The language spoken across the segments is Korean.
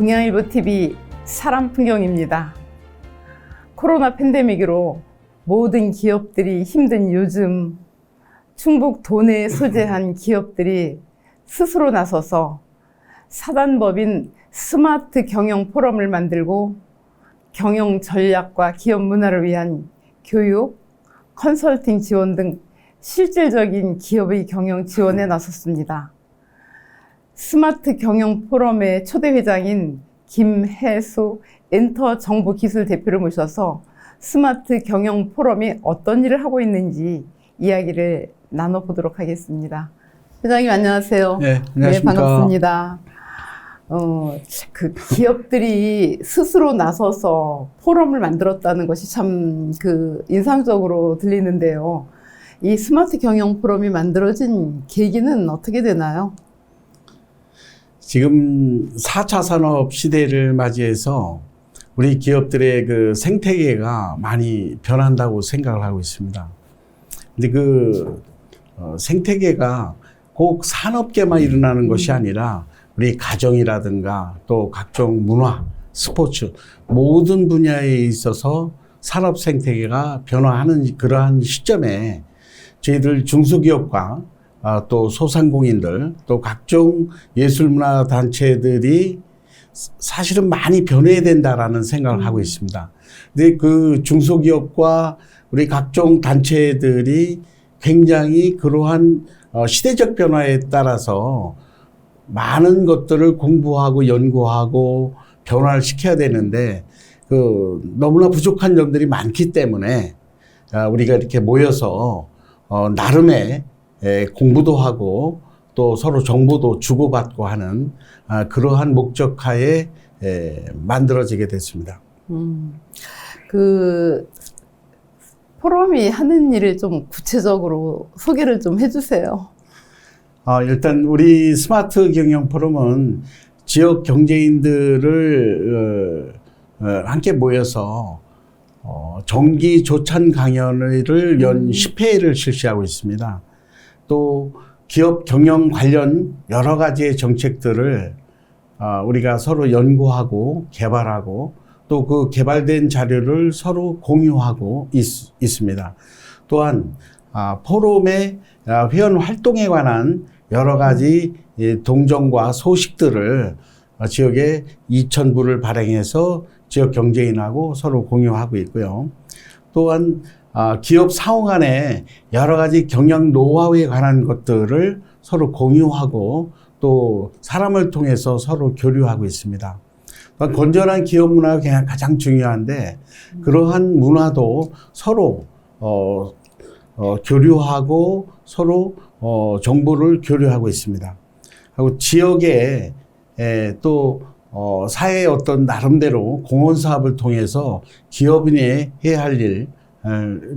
동양일보 TV 사람풍경입니다. 코로나 팬데믹으로 모든 기업들이 힘든 요즘 충북 도내에 소재한 기업들이 스스로 나서서 사단법인 스마트 경영 포럼을 만들고 경영 전략과 기업 문화를 위한 교육, 컨설팅 지원 등 실질적인 기업의 경영 지원에 나섰습니다. 스마트 경영 포럼의 초대 회장인 김혜수 엔터정보기술 대표를 모셔서 스마트 경영 포럼이 어떤 일을 하고 있는지 이야기를 나눠보도록 하겠습니다. 회장님 안녕하세요. 네, 안녕하십니까. 네, 반갑습니다. 그 기업들이 스스로 나서서 포럼을 만들었다는 것이 참 인상적으로 들리는데요. 이 스마트 경영 포럼이 만들어진 계기는 어떻게 되나요? 지금 4차 산업 시대를 맞이해서 우리 기업들의 그 생태계가 많이 변한다고 생각을 하고 있습니다. 근데 생태계가 꼭 산업계만 일어나는 것이 아니라 우리 가정이라든가 또 각종 문화, 스포츠 모든 분야에 있어서 산업 생태계가 변화하는 그러한 시점에 저희들 중소기업과 또 소상공인들 또 각종 예술문화단체들이 사실은 많이 변해야 된다라는 생각을 하고 있습니다. 근데 그 중소기업과 우리 각종 단체들이 굉장히 그러한 시대적 변화에 따라서 많은 것들을 공부하고 연구하고 변화를 시켜야 되는데 너무나 부족한 점들이 많기 때문에 우리가 이렇게 모여서 나름의 공부도 하고 또 서로 정보도 주고받고 하는 그러한 목적하에 만들어지게 됐습니다. 포럼이 하는 일을 좀 구체적으로 소개를 좀 해주세요. 일단 우리 스마트 경영 포럼은 지역 경제인들을 함께 모여서 정기 조찬 강연을 연 10회를 실시하고 있습니다. 또 기업 경영 관련 여러 가지의 정책들을 우리가 서로 연구하고 개발하고 또 그 개발된 자료를 서로 공유하고 있습니다. 또한 포럼의 회원 활동에 관한 여러 가지 동정과 소식들을 지역에 2,000부를 발행해서 지역 경제인하고 서로 공유하고 있고요. 또한 기업 상호 간에 여러 가지 경영 노하우에 관한 것들을 서로 공유하고 또 사람을 통해서 서로 교류하고 있습니다. 건전한 기업 문화가 가장 중요한데 그러한 문화도 서로 교류하고 서로 정보를 교류하고 있습니다. 그리고 지역에 또 사회의 어떤 나름대로 공헌 사업을 통해서 기업인이 해야 할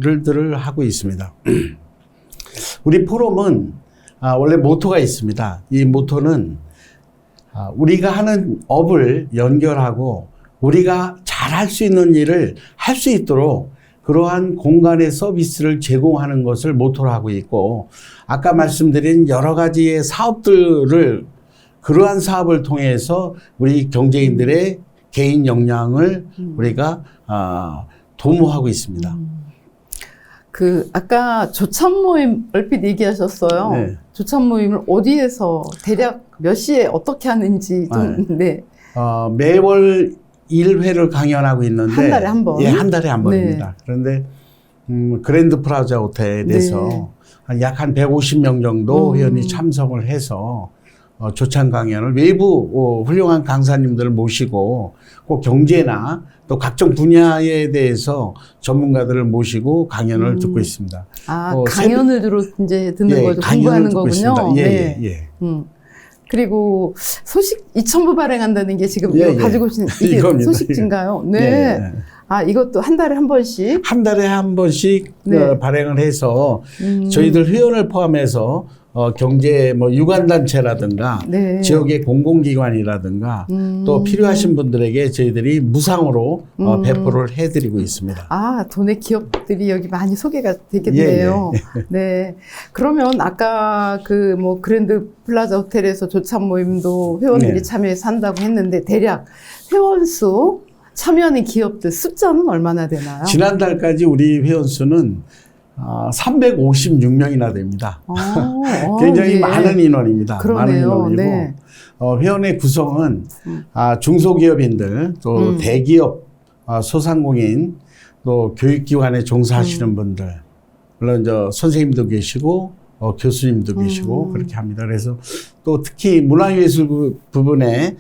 일들을 하고 있습니다. 우리 포럼은 원래 모토가 있습니다. 이 모토는 우리가 하는 업을 연결하고 우리가 잘할 수 있는 일을 할 수 있도록 그러한 공간의 서비스를 제공하는 것을 모토로 하고 있고 아까 말씀드린 여러 가지의 사업들을 그러한 사업을 통해서 우리 경제인들의 개인 역량을 우리가 도모하고 있습니다. 아까 조찬 모임 얼핏 얘기하셨어요. 네. 조찬 모임을 어디에서 대략 몇 시에 어떻게 하는지 좀, 네. 매월 1회를 강연하고 있는데. 한 달에 한 번? 예, 한 달에 한 번입니다. 네. 그런데, 그랜드 프라자 호텔에서 네. 약 한 150명 정도 회원이 참석을 해서 조찬 강연을 외부 훌륭한 강사님들을 모시고 꼭 경제나 또 각종 분야에 대해서 전문가들을 모시고 강연을 듣고 있습니다. 강연을 주로 이제 듣는 거죠. 공부하는 거군요. 있습니다. 네. 예. 그리고 소식 2,000부 발행한다는 게 지금 예, 가지고 오신 이게 이겁니다. 소식지인가요? 네. 예. 아, 이것도 한 달에 한 번씩? 한 달에 한 번씩 네. 발행을 해서 저희들 회원을 포함해서 경제 뭐 유관단체라든가 네. 지역의 공공기관이라든가 또 필요하신 분들에게 저희들이 무상으로 배포를 해드리고 있습니다. 아, 도내 기업들이 여기 많이 소개가 되겠네요. 네. 그러면 아까 그 뭐 그랜드 플라자 호텔에서 조찬 모임도 회원들이 네. 참여해서 한다고 했는데 대략 회원 수 참여하는 기업들 숫자는 얼마나 되나요? 지난달까지 우리 회원 수는 356명이나 됩니다. 굉장히 예. 많은 인원입니다. 많은 그러네요. 인원이고 네. 회원의 구성은 중소기업인들 또 대기업, 소상공인 또 교육기관에 종사하시는 분들 물론 선생님도 계시고 교수님도 계시고 그렇게 합니다. 그래서 또 특히 문화예술 부분에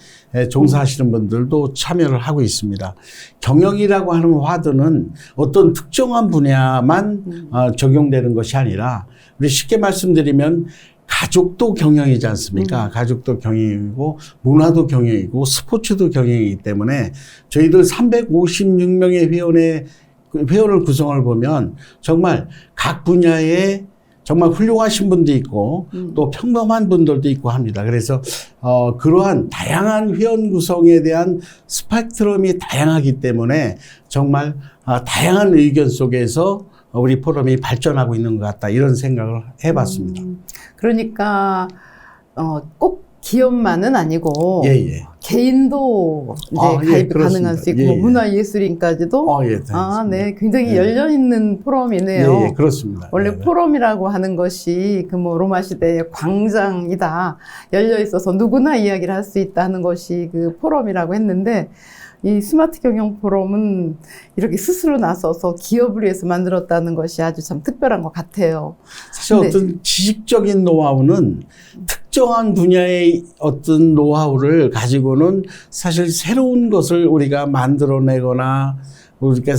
종사하시는 분들도 참여를 하고 있습니다. 경영이라고 하는 화두는 어떤 특정한 분야만 적용되는 것이 아니라 우리 쉽게 말씀드리면 가족도 경영이지 않습니까? 가족도 경영이고 문화도 경영이고 스포츠도 경영이기 때문에 저희들 356명의 회원을 구성을 보면 정말 각 분야에 정말 훌륭하신 분도 있고 또 평범한 분들도 있고 합니다. 그래서 그러한 다양한 회원 구성에 대한 스펙트럼이 다양하기 때문에 정말 다양한 의견 속에서 우리 포럼이 발전하고 있는 것 같다 이런 생각을 해봤습니다. 그러니까 꼭 기업만은 아니고 예. 개인도 이제 가입이 가능할 수 있고 예. 문화예술인까지도 예, 네, 굉장히 예. 열려 있는 포럼이네요. 예, 그렇습니다. 원래 네. 포럼이라고 하는 것이 그 뭐 로마 시대의 광장이다 열려 있어서 누구나 이야기를 할 수 있다는 것이 그 포럼이라고 했는데 이 스마트 경영 포럼은 이렇게 스스로 나서서 기업을 위해서 만들었다는 것이 아주 참 특별한 것 같아요. 사실 네. 어떤 지식적인 노하우는 특정한 분야의 어떤 노하우를 가지고는 사실 새로운 것을 우리가 만들어내거나 우리가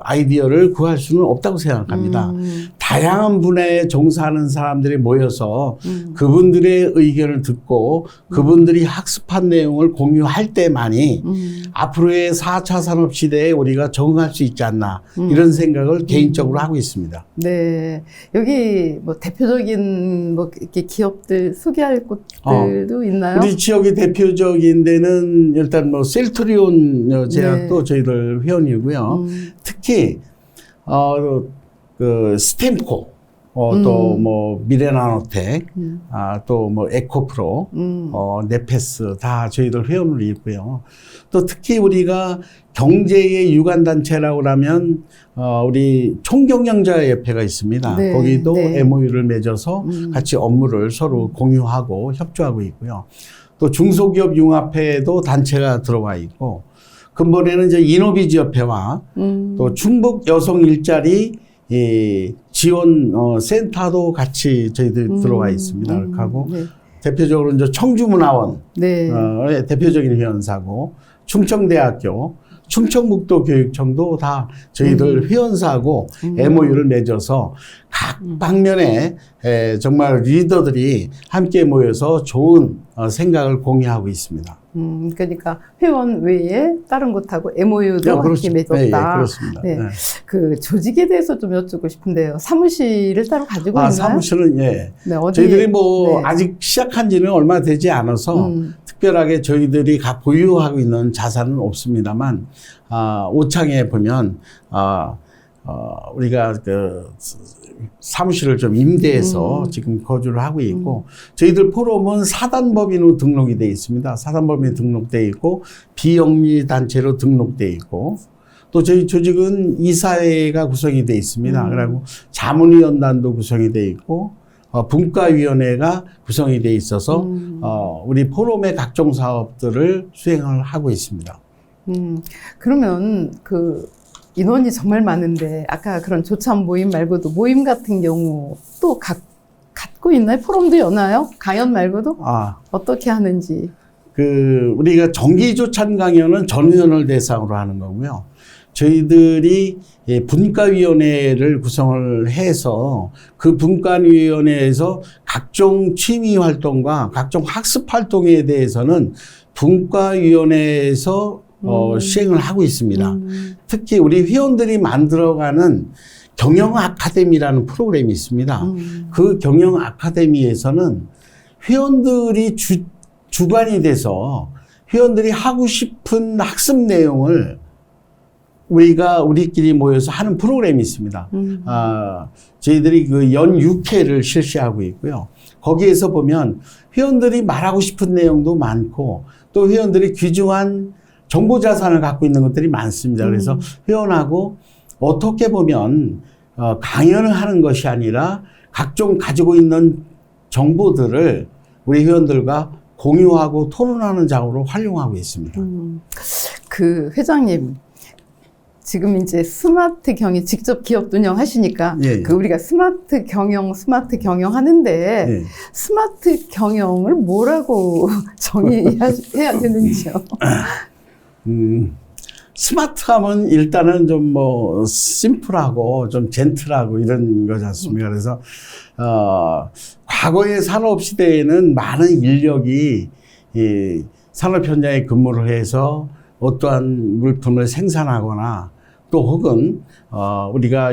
아이디어를 구할 수는 없다고 생각합니다. 다양한 분야에 종사하는 사람들이 모여서 그분들의 의견을 듣고 그분들이 학습한 내용을 공유할 때만이 앞으로의 4차 산업시대에 우리가 적응할 수 있지 않나 이런 생각을 개인적으로 하고 있습니다. 네. 여기 뭐 대표적인 뭐 이렇게 기업들 소개할 곳들도 있나요? 우리 지역의 대표적인 데는 일단 뭐 셀트리온 제약도 네. 저희들 회원이고요. 특히 그 스탬코 또 뭐 미래나노텍 또 뭐 에코프로 네페스 다 저희들 회원으로 있고요. 또 특히 우리가 경제의 유관단체라고 하면 우리 총경영자협회가 있습니다. 네, 거기도 네. MOU를 맺어서 같이 업무를 서로 공유하고 협조하고 있고요. 또 중소기업 융합회도 단체가 들어와 있고 근본에는 이제 이노비지협회와 또 충북 여성 일자리 지원 센터도 같이 저희들이 들어와 있습니다. 그렇게 하고 네. 대표적으로 이제 청주문화원 네. 대표적인 회원사고 충청대학교, 충청북도교육청도 다 저희들 회원사하고 MOU를 맺어서 각 방면에 정말 리더들이 함께 모여서 좋은 생각을 공유하고 있습니다. 그러니까 회원 외에 다른 곳하고 MOU도 함께 그렇죠. 맺었다. 네, 그렇습니다. 네. 네. 그 조직에 대해서 좀 여쭙고 싶은데요. 사무실을 따로 가지고 있나요? 사무실은 네, 어디? 저희들이 뭐 네. 아직 시작한 지는 얼마 되지 않아서 특별하게 저희들이 보유하고 있는 자산은 없습니다만 오창에 보면 우리가 그 사무실을 좀 임대해서 지금 거주를 하고 있고 저희들 포럼은 사단법인으로 등록이 되어 있습니다. 사단법인에 등록되어 있고 비영리 단체로 등록되어 있고 또 저희 조직은 이사회가 구성이 되어 있습니다. 그리고 자문위원단도 구성이 되어 있고 분과위원회가 구성이 되어 있어서 우리 포럼의 각종 사업들을 수행을 하고 있습니다. 그러면 그 인원이 정말 많은데 아까 그런 조찬 모임 말고도 모임 같은 경우 또 갖고 있나요? 포럼도 여나요? 강연 말고도? 어떻게 하는지. 우리가 정기조찬 강연은 전 회원을 대상으로 하는 거고요. 저희들이 분과위원회를 구성을 해서 그 분과위원회에서 각종 취미 활동과 각종 학습 활동에 대해서는 분과위원회에서 시행을 하고 있습니다. 특히 우리 회원들이 만들어가는 경영 아카데미라는 프로그램이 있습니다. 그 경영 아카데미에서는 회원들이 주관이 돼서 회원들이 하고 싶은 학습 내용을 우리끼리 모여서 하는 프로그램이 있습니다. 저희들이 그 연 6회를 실시하고 있고요. 거기에서 보면 회원들이 말하고 싶은 내용도 많고 또 회원들이 귀중한 정보 자산을 갖고 있는 것들이 많습니다. 그래서 회원하고 어떻게 보면 강연을 하는 것이 아니라 각종 가지고 있는 정보들을 우리 회원들과 공유하고 토론하는 작업으로 활용하고 있습니다. 그 회장님, 지금 이제 스마트 경영 직접 기업 운영하시니까 예. 그 우리가 스마트 경영 하는데 예. 스마트 경영을 뭐라고 정의해야 되는지요? 스마트하면 일단은 좀 뭐 심플하고 좀 젠틀하고 이런 거지 않습니까? 그래서 과거의 산업 시대에는 많은 인력이 이 산업 현장에 근무를 해서 어떠한 물품을 생산하거나 또 혹은 우리가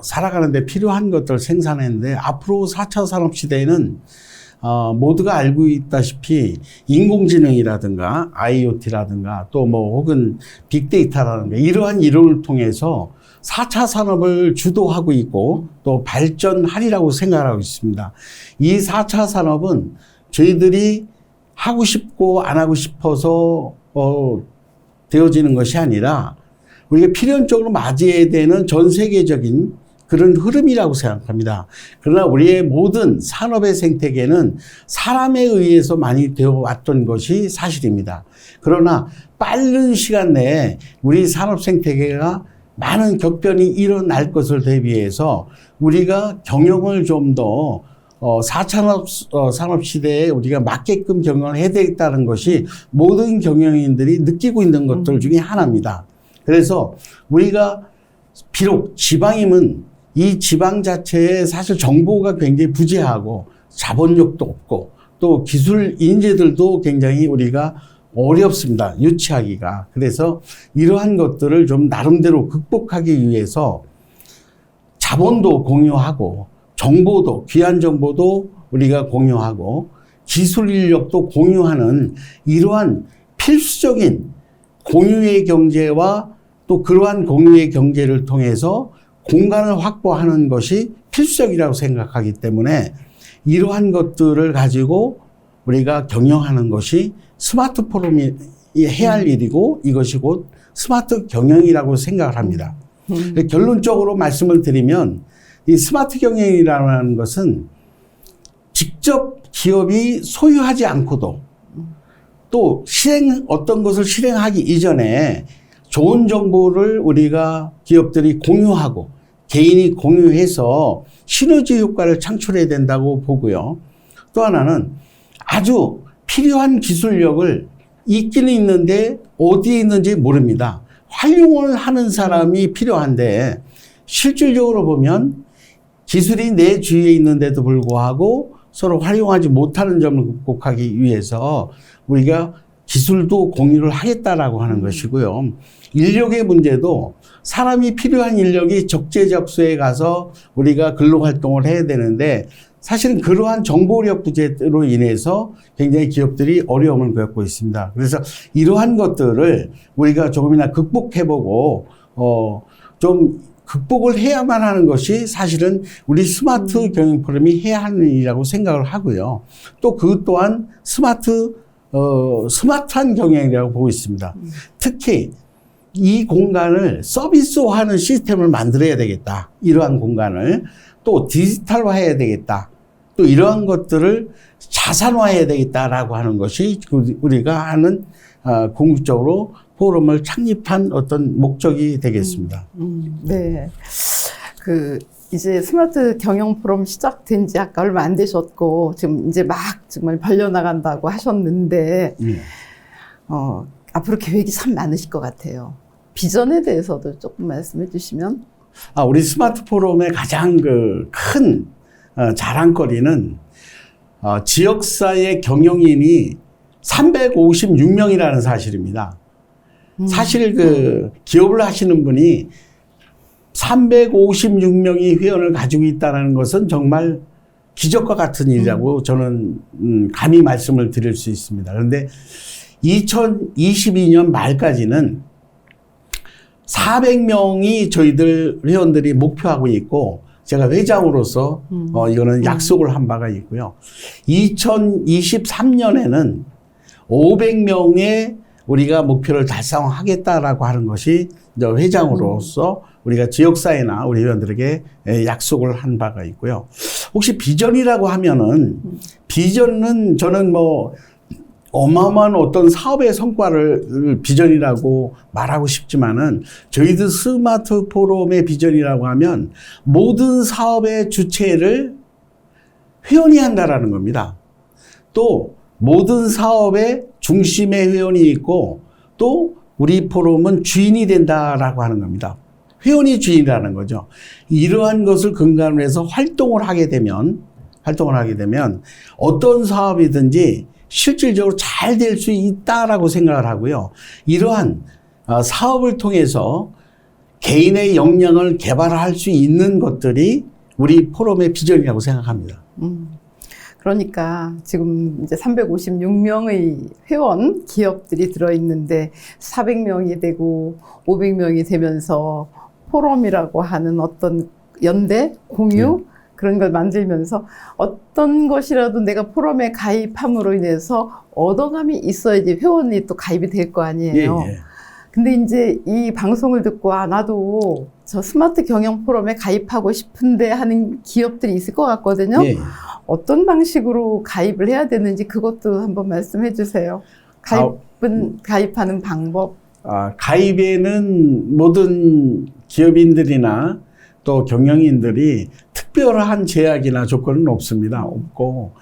살아가는데 필요한 것들을 생산했는데 앞으로 4차 산업 시대에는 모두가 알고 있다시피 인공지능이라든가 IoT라든가 또 뭐 혹은 빅데이터라든가 이러한 이론을 통해서 4차 산업을 주도하고 있고 또 발전하리라고 생각하고 있습니다. 이 4차 산업은 저희들이 하고 싶고 안 하고 싶어서 되어지는 것이 아니라 우리가 필연적으로 맞이해야 되는 전 세계적인 그런 흐름이라고 생각합니다. 그러나 우리의 모든 산업의 생태계는 사람에 의해서 많이 되어 왔던 것이 사실입니다. 그러나 빠른 시간 내에 우리 산업 생태계가 많은 격변이 일어날 것을 대비해서 우리가 경영을 좀 더 4차 산업 시대에 우리가 맞게끔 경영을 해야 되겠다는 것이 모든 경영인들이 느끼고 있는 것들 중에 하나입니다. 그래서 우리가 비록 지방임은 이 지방 자체에 사실 정보가 굉장히 부재하고 자본력도 없고 또 기술 인재들도 굉장히 우리가 어렵습니다. 유치하기가. 그래서 이러한 것들을 좀 나름대로 극복하기 위해서 자본도 공유하고 정보도 귀한 정보도 우리가 공유하고 기술 인력도 공유하는 이러한 필수적인 공유의 경제와 또 그러한 공유의 경제를 통해서 공간을 확보하는 것이 필수적이라고 생각하기 때문에 이러한 것들을 가지고 우리가 경영하는 것이 스마트 포럼이 해야 할 일이고 이것이 곧 스마트 경영이라고 생각을 합니다. 결론적으로 말씀을 드리면 이 스마트 경영이라는 것은 직접 기업이 소유하지 않고도 또 어떤 것을 실행하기 이전에 좋은 정보를 우리가 기업들이 공유하고 개인이 공유해서 시너지 효과를 창출해야 된다고 보고요. 또 하나는 아주 필요한 기술력을 있기는 있는데 어디에 있는지 모릅니다. 활용을 하는 사람이 필요한데 실질적으로 보면 기술이 내 주위에 있는데도 불구하고 서로 활용하지 못하는 점을 극복하기 위해서 우리가 기술도 공유를 하겠다라고 하는 것이고요. 인력의 문제도 사람이 필요한 인력이 적재적소에 가서 우리가 근로활동을 해야 되는데 사실은 그러한 정보력 부재로 인해서 굉장히 기업들이 어려움을 겪고 있습니다. 그래서 이러한 것들을 우리가 조금이나 극복해보고 좀 극복을 해야만 하는 것이 사실은 우리 스마트 경영 포럼이 해야 하는 일이라고 생각을 하고요. 또 그 또한 스마트한 경영이라고 보고 있습니다. 특히 이 공간을 서비스화하는 시스템을 만들어야 되겠다. 이러한 공간을 또 디지털화해야 되겠다. 또 이러한 것들을 자산화해야 되겠다라고 하는 것이 우리가 하는 궁극적으로 포럼을 창립한 어떤 목적이 되겠습니다. 네. 이제 스마트 경영 포럼 시작된 지 아까 얼마 안 되셨고, 지금 이제 막 정말 벌려나간다고 하셨는데, 앞으로 계획이 참 많으실 것 같아요. 비전에 대해서도 조금 말씀해 주시면. 우리 스마트 포럼의 가장 큰 자랑거리는 지역사회 경영인이 356명이라는 사실입니다. 사실 그 기업을 하시는 분이 356명이 회원을 가지고 있다는 것은 정말 기적과 같은 일이라고 저는 감히 말씀을 드릴 수 있습니다. 그런데 2022년 말까지는 400명이 저희들 회원들이 목표하고 있고 제가 회장으로서 이거는 약속을 한 바가 있고요. 2023년에는 500명의 우리가 목표를 달성하겠다라고 하는 것이 회장으로서 우리가 지역사회나 우리 회원들에게 약속을 한 바가 있고요. 혹시 비전이라고 하면은 비전은 저는 뭐 어마어마한 어떤 사업의 성과를 비전이라고 말하고 싶지만은 저희들 스마트 포럼의 비전이라고 하면 모든 사업의 주체를 회원이 한다라는 겁니다. 또 모든 사업의 중심에 회원이 있고 또 우리 포럼은 주인이 된다라고 하는 겁니다. 회원이 주인이라는 거죠. 이러한 것을 근간으로 해서 활동을 하게 되면 어떤 사업이든지 실질적으로 잘 될 수 있다라고 생각을 하고요. 이러한 사업을 통해서 개인의 역량을 개발할 수 있는 것들이 우리 포럼의 비전이라고 생각합니다. 그러니까 지금 이제 356명의 회원 기업들이 들어있는데 400명이 되고 500명이 되면서 포럼이라고 하는 어떤 연대, 공유 그런 걸 만들면서 어떤 것이라도 내가 포럼에 가입함으로 인해서 얻어감이 있어야지 회원이 또 가입이 될 거 아니에요. 근데 이제 이 방송을 듣고 나도 저 스마트 경영 포럼에 가입하고 싶은데 하는 기업들이 있을 것 같거든요. 어떤 방식으로 가입을 해야 되는지 그것도 한번 말씀해 주세요. 가입하는 방법. 가입에는 모든 기업인들이나 또 경영인들이 특별한 제약이나 조건은 없습니다. 없고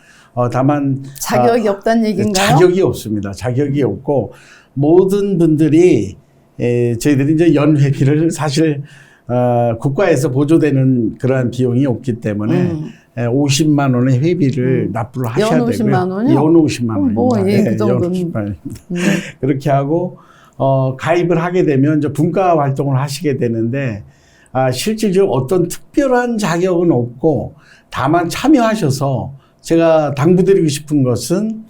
다만 자격이 없다는 얘기인가요? 자격이 없습니다. 자격이 없고 모든 분들이 저희들이 이제 연회비를 사실 국가에서 보조되는 그러한 비용이 없기 때문에 50만 원의 회비를 납부를 하셔야 되고요. 50만 원이요? 연 50만 원입니다. 뭐, 그 정도는. 그렇게 하고 가입을 하게 되면 이제 분과 활동을 하시게 되는데 실질적으로 어떤 특별한 자격은 없고 다만 참여하셔서 제가 당부드리고 싶은 것은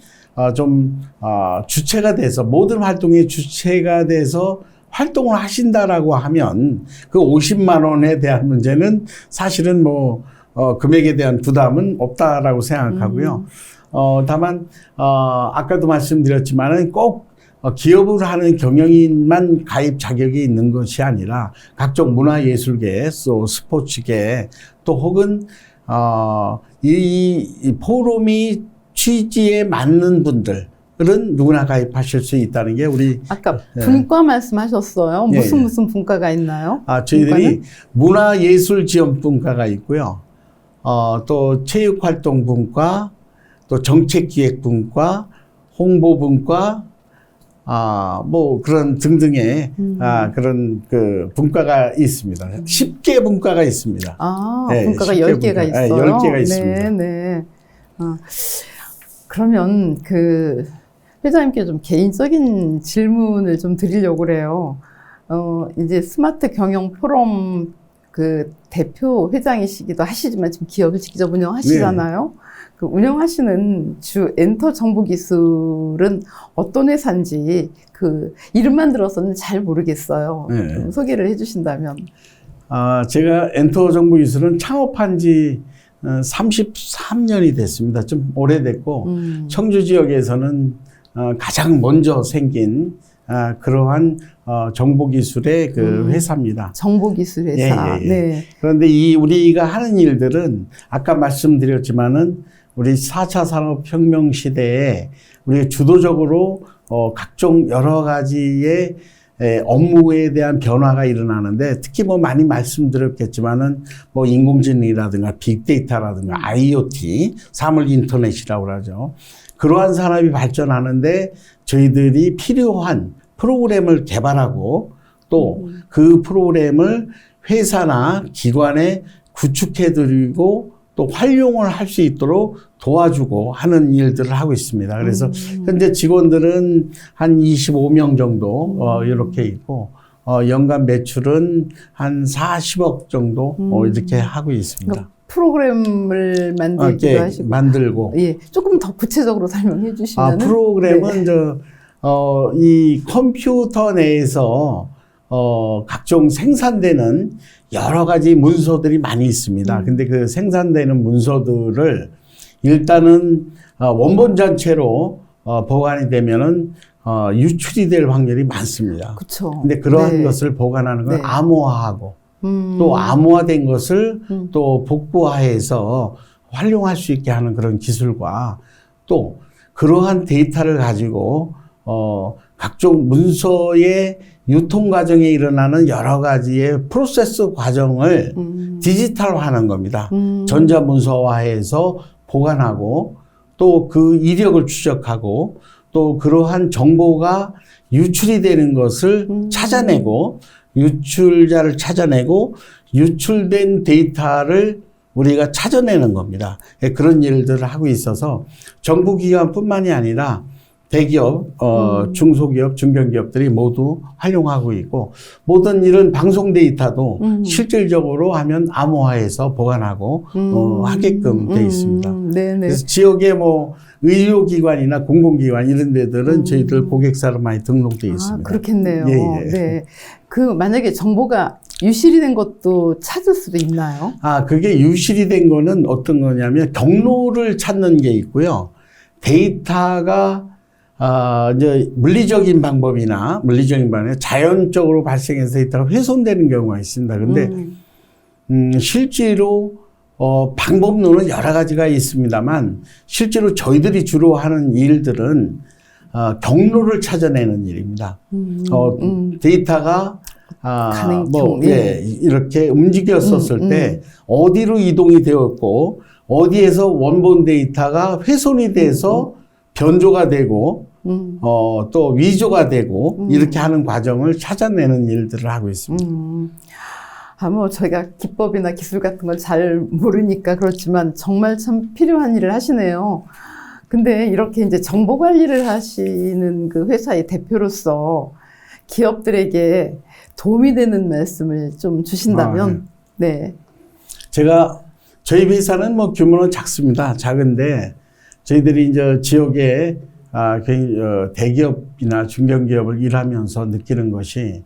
주체가 돼서 모든 활동의 주체가 돼서 활동을 하신다라고 하면 그 50만 원에 대한 문제는 사실은 금액에 대한 부담은 없다라고 생각하고요. 다만 아까도 말씀드렸지만은 꼭 기업을 하는 경영인만 가입 자격이 있는 것이 아니라 각종 문화예술계, 또 스포츠계, 또 혹은 이 포럼이 취지에 맞는 분들은 누구나 가입하실 수 있다는 게 우리 아까 분과 말씀하셨어요. 무슨 분과가 있나요? 저희들이 문화예술지원분과가 있고요. 또 체육활동분과, 또 정책기획분과, 홍보분과, 그런 등등의, 그런 분과가 있습니다. 10개 분과가 있습니다. 분과가 10개가 있어요? 10개가 있습니다. 네. 그러면 회장님께 좀 개인적인 질문을 좀 드리려고 그래요. 이제 스마트 경영 포럼 대표 회장이시기도 하시지만 지금 기업을 직접 운영하시잖아요. 그 운영하시는 주 엔터 정보기술은 어떤 회사인지 이름만 들어서는 잘 모르겠어요. 좀 소개를 해주신다면. 제가 엔터 정보기술은 창업한 지 33년이 됐습니다. 좀 오래됐고 청주 지역에서는 가장 먼저 생긴 그러한 정보기술의 회사입니다. 정보기술 회사. 네. 그런데 우리가 하는 일들은 아까 말씀드렸지만은 우리 4차 산업혁명 시대에 우리가 주도적으로 각종 여러 가지의 업무에 대한 변화가 일어나는데 특히 많이 말씀드렸겠지만은 인공지능이라든가 빅데이터라든가 IoT, 사물 인터넷이라고 하죠. 그러한 산업이 발전하는데 저희들이 필요한 프로그램을 개발하고 또 그 프로그램을 회사나 기관에 구축해드리고 또 활용을 할 수 있도록 도와주고 하는 일들을 하고 있습니다. 그래서 현재 직원들은 한 25명 정도 이렇게 있고 연간 매출은 한 40억 정도 이렇게 하고 있습니다. 그러니까 프로그램을 만들기도 하시고 만들고 예, 조금 더 구체적으로 설명해 주시면 프로그램은 이 컴퓨터 내에서 각종 생산되는 여러 가지 문서들이 많이 있습니다. 근데 그 생산되는 문서들을 일단은 원본 전체로 보관이 되면은 유출이 될 확률이 많습니다. 그렇죠. 근데 그러한 네. 것을 보관하는 건 네. 암호화하고 또 암호화된 것을 또 복구화해서 활용할 수 있게 하는 그런 기술과 또 그러한 데이터를 가지고 각종 문서의 유통 과정에 일어나는 여러 가지의 프로세스 과정을 디지털화하는 겁니다. 전자문서화해서 보관하고 또 그 이력을 추적하고 또 그러한 정보가 유출이 되는 것을 찾아내고 유출자를 찾아내고 유출된 데이터를 우리가 찾아내는 겁니다. 그런 일들을 하고 있어서 정부기관뿐만이 아니라 대기업, 중소기업, 중견기업들이 모두 활용하고 있고 모든 이런 방송 데이터도 실질적으로 하면 암호화해서 보관하고 하게끔 돼 있습니다. 네네. 그래서 지역에 뭐 의료기관이나 공공기관 이런 데들은 저희들 고객사로 많이 등록돼 있습니다. 그렇겠네요. 예, 예. 네. 만약에 정보가 유실이 된 것도 찾을 수도 있나요? 그게 유실이 된 거는 어떤 거냐면 경로를 찾는 게 있고요. 데이터가 이제 물리적인 방법이나 자연적으로 발생해서 데이터가 훼손되는 경우가 있습니다. 근데 실제로 방법론은 여러 가지가 있습니다만 실제로 저희들이 주로 하는 일들은 경로를 찾아내는 일입니다. 데이터가 이렇게 움직였었을 때 어디로 이동이 되었고 어디에서 원본 데이터가 훼손이 돼서 변조가 되고 또 위조가 되고 이렇게 하는 과정을 찾아내는 일들을 하고 있습니다. 저희가 기법이나 기술 같은 걸 잘 모르니까 그렇지만 정말 참 필요한 일을 하시네요. 근데 이렇게 이제 정보 관리를 하시는 그 회사의 대표로서 기업들에게 도움이 되는 말씀을 좀 주신다면, 네. 저희 회사는 뭐 규모는 작습니다. 작은데 저희들이 이제 지역에 대기업이나 중견기업을 일하면서 느끼는 것이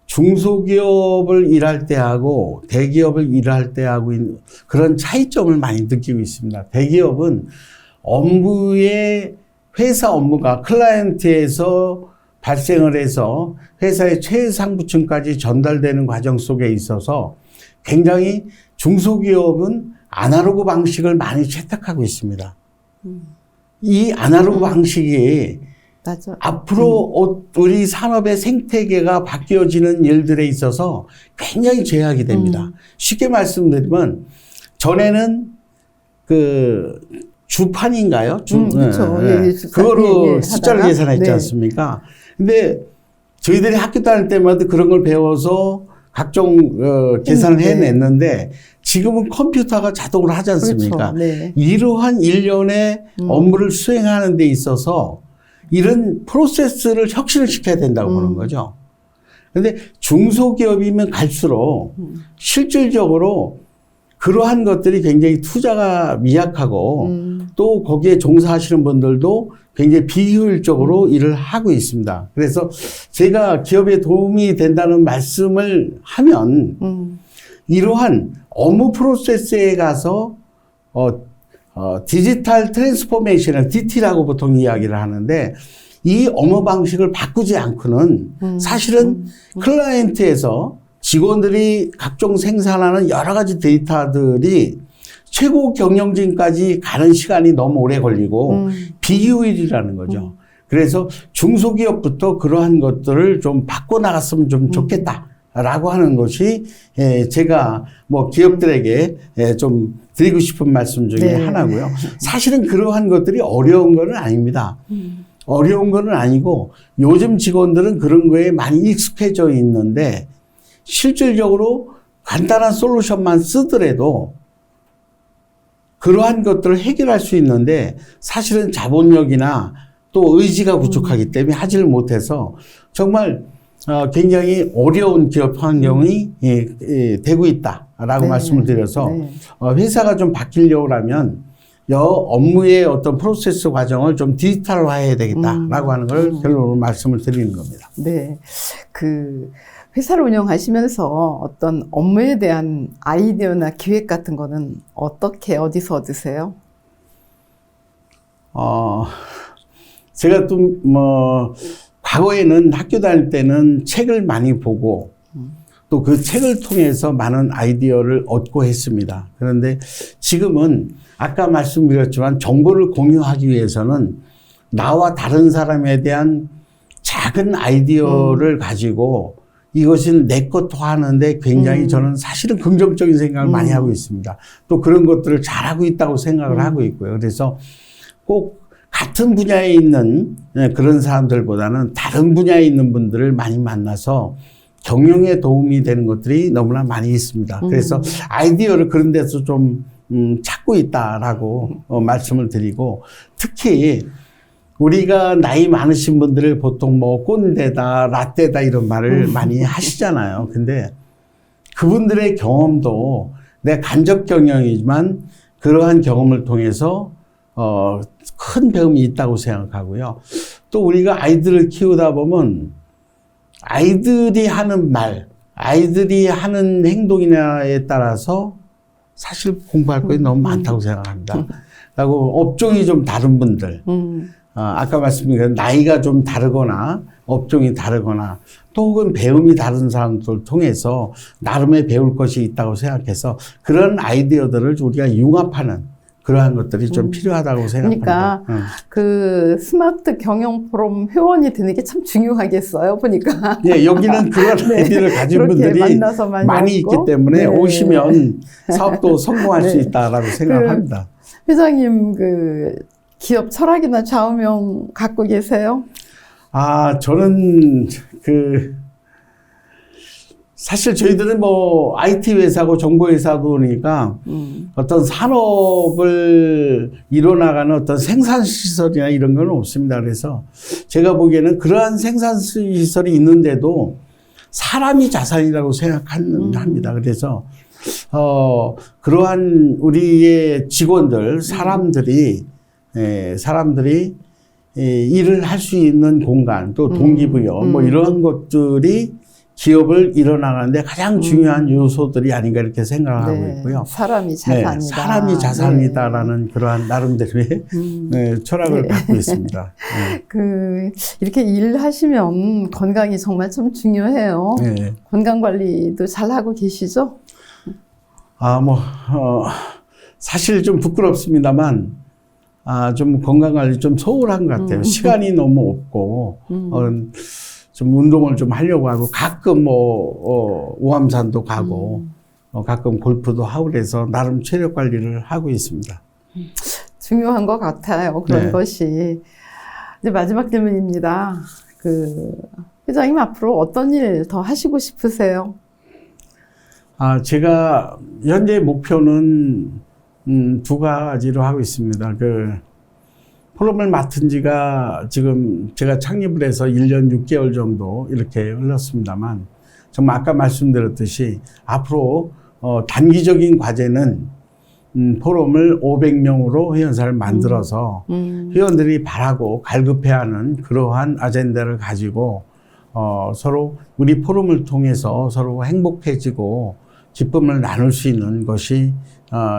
중소기업을 일할 때하고 대기업을 일할 때하고 그런 차이점을 많이 느끼고 있습니다. 대기업은 회사 업무가 클라이언트에서 발생을 해서 회사의 최상부층까지 전달되는 과정 속에 있어서 굉장히 중소기업은 아날로그 방식을 많이 채택하고 있습니다. 이 아날로그 방식이 맞아. 앞으로 우리 산업의 생태계가 바뀌어지는 일들에 있어서 굉장히 제약이 됩니다. 쉽게 말씀드리면 전에는 그 주판인가요? 그렇죠. 그거로 숫자를 계산했지 않습니까? 근데 저희들이 학교 다닐 때마다 그런 걸 배워서 각종 계산을 해냈는데 지금은 컴퓨터가 자동으로 하지 않습니까? 그렇죠. 네. 이러한 일련의 업무를 수행하는 데 있어서 이런 프로세스를 혁신을 시켜야 된다고 보는 거죠. 그런데 중소기업이면 갈수록 실질적으로 그러한 것들이 굉장히 투자가 미약하고 또 거기에 종사하시는 분들도 굉장히 비효율적으로 일을 하고 있습니다. 그래서 제가 기업에 도움이 된다는 말씀을 하면 이러한 업무 프로세스에 가서 디지털 트랜스포메이션을 DT라고 보통 이야기를 하는데 이 업무 방식을 바꾸지 않고는 사실은 클라이언트에서 직원들이 각종 생산하는 여러 가지 데이터들이 최고 경영진까지 가는 시간이 너무 오래 걸리고 비효율이라는 거죠. 그래서 중소기업부터 그러한 것들을 좀 바꿔나갔으면 좀 좋겠다라고 하는 것이 제가 뭐 기업들에게 좀 드리고 싶은 말씀 중에 하나고요. 사실은 그러한 것들이 어려운 건 아닙니다. 어려운 건 아니고 요즘 직원들은 그런 거에 많이 익숙해져 있는데 실질적으로 간단한 솔루션만 쓰더라도 그러한 것들을 해결할 수 있는데 사실은 자본력이나 또 의지가 부족하기 때문에 하지를 못해서 정말 굉장히 어려운 기업 환경이 되고 있다라고 네. 말씀을 드려서 네. 회사가 좀 바뀌려고 하면 업무의 어떤 프로세스 과정을 좀 디지털화해야 되겠다라고 하는 걸 결론으로 말씀을 드리는 겁니다. 네. 그 회사를 운영하시면서 어떤 업무에 대한 아이디어나 기획 같은 거는 어디서 얻으세요? 제가 또 과거에는 학교 다닐 때는 책을 많이 보고 또 그 책을 통해서 많은 아이디어를 얻고 했습니다. 그런데 지금은 아까 말씀드렸지만 정보를 공유하기 위해서는 나와 다른 사람에 대한 작은 아이디어를 가지고 이것은 내 것도 하는데 굉장히 저는 사실은 긍정적인 생각을 많이 하고 있습니다. 또 그런 것들을 잘하고 있다고 생각을 하고 있고요. 그래서 꼭 같은 분야에 있는 그런 사람들보다는 다른 분야에 있는 분들을 많이 만나서 경영에 도움이 되는 것들이 너무나 많이 있습니다. 그래서 아이디어를 그런 데서 좀 찾고 있다라고 말씀을 드리고, 특히 우리가 나이 많으신 분들을 보통 뭐 꼰대다, 라떼다 이런 말을 많이 하시잖아요. 근데 그분들의 경험도 내 간접 경영이지만 그러한 경험을 통해서 큰 배움이 있다고 생각하고요. 또 우리가 아이들을 키우다 보면 아이들이 하는 말, 아이들이 하는 행동이냐에 따라서 사실 공부할 것이 너무 많다고 생각합니다. 그리고 업종이 좀 다른 분들, 아까 말씀드린 나이가 좀 다르거나 업종이 다르거나 또 혹은 배움이 다른 사람들을 통해서 나름의 배울 것이 있다고 생각해서 그런 아이디어들을 우리가 융합하는 그러한 것들이 좀 필요하다고 생각합니다. 그러니까 그 스마트 경영 포럼 회원이 되는 게 참 중요하겠어요. 보니까. 네, 여기는 그런 아이디어를 가진 분들이 많이 있기 때문에 오시면 사업도 성공할 수 있다라고 생각합니다. 회장님 그 기업 철학이나 좌우명 갖고 계세요? 저는 사실 저희들은 뭐 IT 회사고 정보 회사도 그러니까 어떤 산업을 이뤄나가는 어떤 생산 시설이나 이런 건 없습니다. 그래서 제가 보기에는 그러한 생산 시설이 있는데도 사람이 자산이라고 생각합니다. 그래서 그러한 우리의 직원들, 사람들이 일을 할 수 있는 공간, 또 동기부여, 뭐 이런 것들이 기업을 이뤄나가는데 가장 중요한 요소들이 아닌가 이렇게 생각을 하고 있고요. 사람이 자산이다. 사람이 자산이다라는 그러한 나름대로의 철학을 갖고 있습니다. 이렇게 일하시면 건강이 정말 참 중요해요. 건강 관리도 잘 하고 계시죠? 사실 좀 부끄럽습니다만, 좀 건강 관리 좀 소홀한 것 같아요. 시간이 너무 없고, 좀 운동을 좀 하려고 하고, 가끔 오암산도 가고, 가끔 골프도 하고 그래서 나름 체력 관리를 하고 있습니다. 중요한 것 같아요. 그런 것이. 이제 마지막 질문입니다. 회장님 앞으로 어떤 일 더 하시고 싶으세요? 제가 현재 목표는 두 가지로 하고 있습니다. 포럼을 맡은 지가 지금 제가 창립을 해서 1년 6개월 정도 이렇게 흘렀습니다만, 정말 아까 말씀드렸듯이 앞으로 단기적인 과제는 포럼을 500명으로 회원사를 만들어서 회원들이 바라고 갈급해하는 그러한 아젠다를 가지고 서로 우리 포럼을 통해서 서로 행복해지고 기쁨을 나눌 수 있는 것이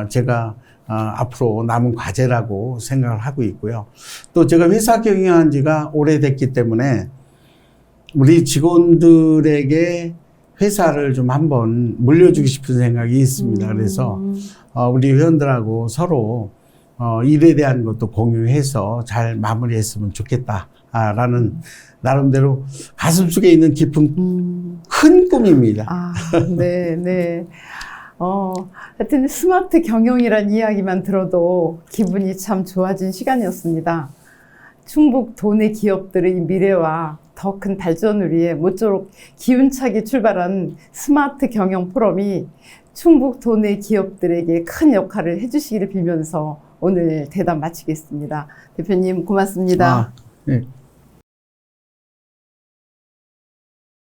제가 앞으로 남은 과제라고 생각을 하고 있고요. 또 제가 회사 경영한 지가 오래됐기 때문에 우리 직원들에게 회사를 좀 한번 물려주고 싶은 생각이 있습니다. 그래서 우리 회원들하고 서로 일에 대한 것도 공유해서 잘 마무리했으면 좋겠다라는 나름대로 가슴속에 있는 깊은 큰 꿈입니다. 네. 하여튼 스마트 경영이란 이야기만 들어도 기분이 참 좋아진 시간이었습니다. 충북 도내 기업들의 미래와 더 큰 발전을 위해 모쪼록 기운차게 출발한 스마트 경영 포럼이 충북 도내 기업들에게 큰 역할을 해주시기를 빌면서 오늘 대담 마치겠습니다. 대표님 고맙습니다. 네.